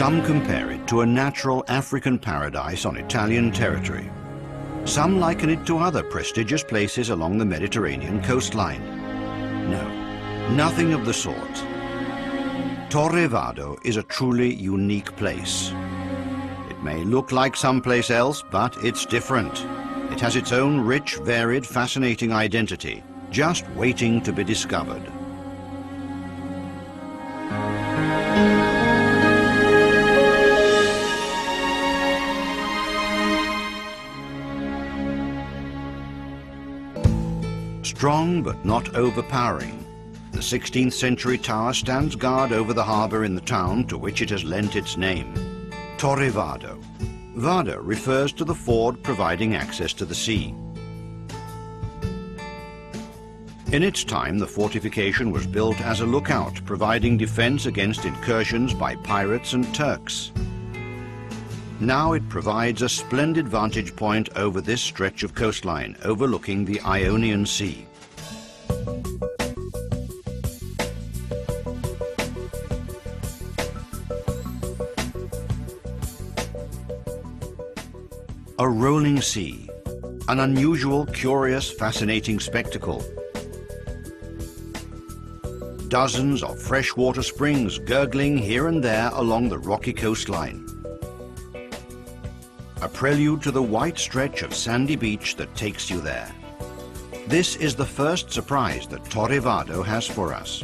Some compare it to a natural African paradise on Italian territory. Some liken it to other prestigious places along the Mediterranean coastline. No, nothing of the sort. Torre Vado is a truly unique place. It may look like someplace else, but it's different. It has its own rich, varied, fascinating identity, just waiting to be discovered. Strong but not overpowering, the 16th century tower stands guard over the harbour in the town to which it has lent its name, Torre Vado. Vado refers to the ford providing access to the sea. In its time, the fortification was built as a lookout, providing defence against incursions by pirates and Turks. Now it provides a splendid vantage point over this stretch of coastline, overlooking the Ionian Sea. A rolling sea, an unusual, curious, fascinating spectacle. Dozens of freshwater springs gurgling here and there along the rocky coastline. A prelude to the white stretch of sandy beach that takes you there. This is the first surprise that Torre Vado has for us.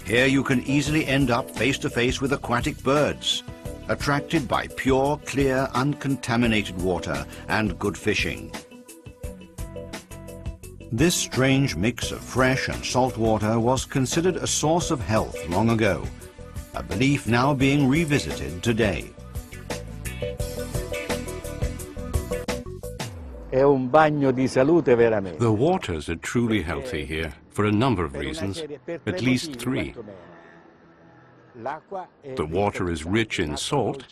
Here you can easily end up face to face with aquatic birds, attracted by pure, clear, uncontaminated water and good fishing. This strange mix of fresh and salt water was considered a source of health long ago, a belief now being revisited today. The waters are truly healthy here for a number of reasons, at least 3. The water is rich in salt.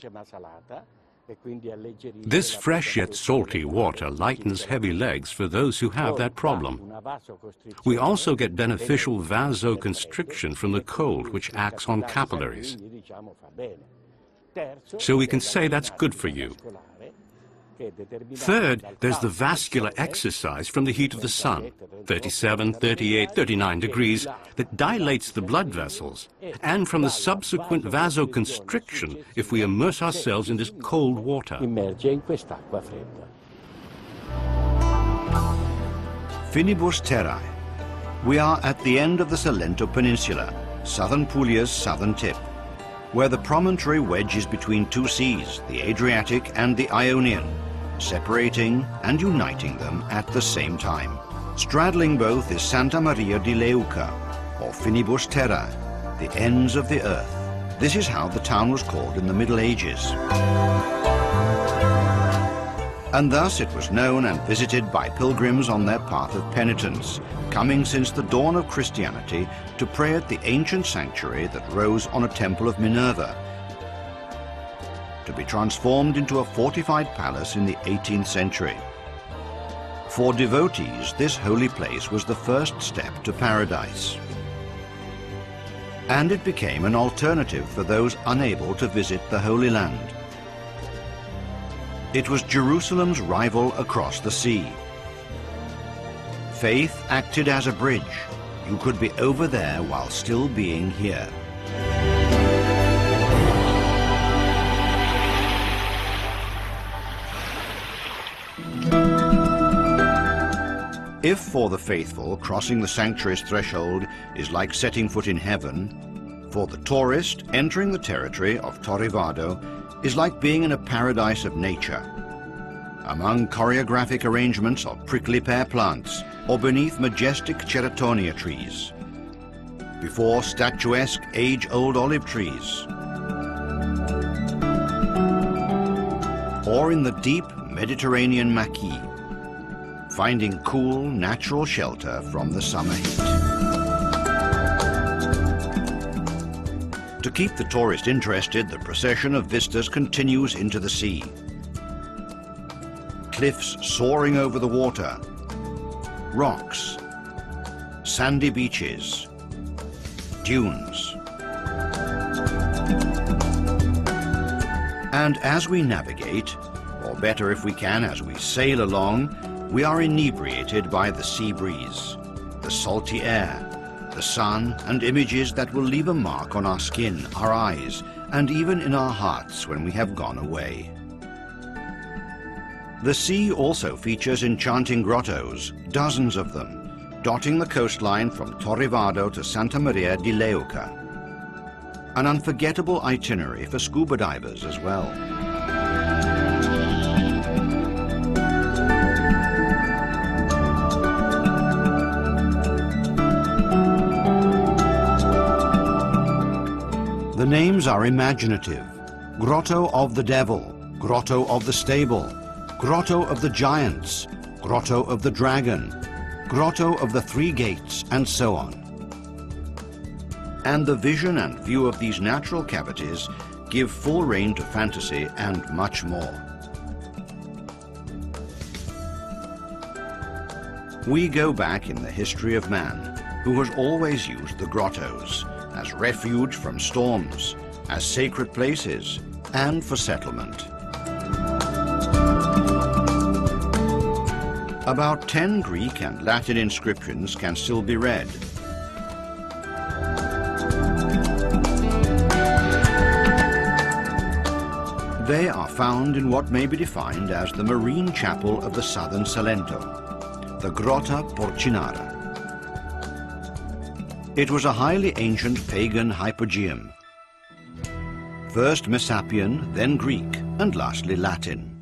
This fresh yet salty water lightens heavy legs for those who have that problem. We also get beneficial vasoconstriction from the cold, which acts on capillaries. So we can say that's good for you. Third, there's the vascular exercise from the heat of the sun, 37, 38, 39 degrees, that dilates the blood vessels, and from the subsequent vasoconstriction if we immerse ourselves in this cold water. Finibus Terrae. We are at the end of the Salento Peninsula, southern Puglia's southern tip, where the promontory wedges between 2 seas, the Adriatic and the Ionian, separating and uniting them at the same time. Straddling both is Santa Maria di Leuca, or Finibus Terrae, the ends of the earth. This is how the town was called in the Middle Ages. And thus it was known and visited by pilgrims on their path of penitence, coming since the dawn of Christianity to pray at the ancient sanctuary that rose on a temple of Minerva, to be transformed into a fortified palace in the 18th century. For devotees, this holy place was the first step to paradise. And it became an alternative for those unable to visit the Holy Land. It was Jerusalem's rival across the sea. Faith acted as a bridge. You could be over there while still being here. If for the faithful, crossing the sanctuary's threshold is like setting foot in heaven, for the tourist, entering the territory of Torre Vado is like being in a paradise of nature, among choreographic arrangements of prickly pear plants or beneath majestic cheratonia trees, before statuesque age-old olive trees, or in the deep Mediterranean maquis, finding cool, natural shelter from the summer heat. To keep the tourist interested, the procession of vistas continues into the sea. Cliffs soaring over the water, rocks, sandy beaches, dunes. And as we navigate, or better if we can, as we sail along, we are inebriated by the sea breeze, the salty air, the sun, and images that will leave a mark on our skin, our eyes, and even in our hearts when we have gone away. The sea also features enchanting grottos, dozens of them, dotting the coastline from Torre Vado to Santa Maria di Leuca. An unforgettable itinerary for scuba divers as well. The names are imaginative. Grotto of the Devil, Grotto of the Stable, Grotto of the Giants, Grotto of the Dragon, Grotto of the Three Gates, and so on. And the vision and view of these natural cavities give full rein to fantasy and much more. We go back in the history of man, who has always used the grottos as refuge from storms, as sacred places, and for settlement. About 10 Greek and Latin inscriptions can still be read. They are found in what may be defined as the marine chapel of the southern Salento, the Grotta Porcinara. It was a highly ancient pagan hypogeum. First Messapian, then Greek, and lastly Latin.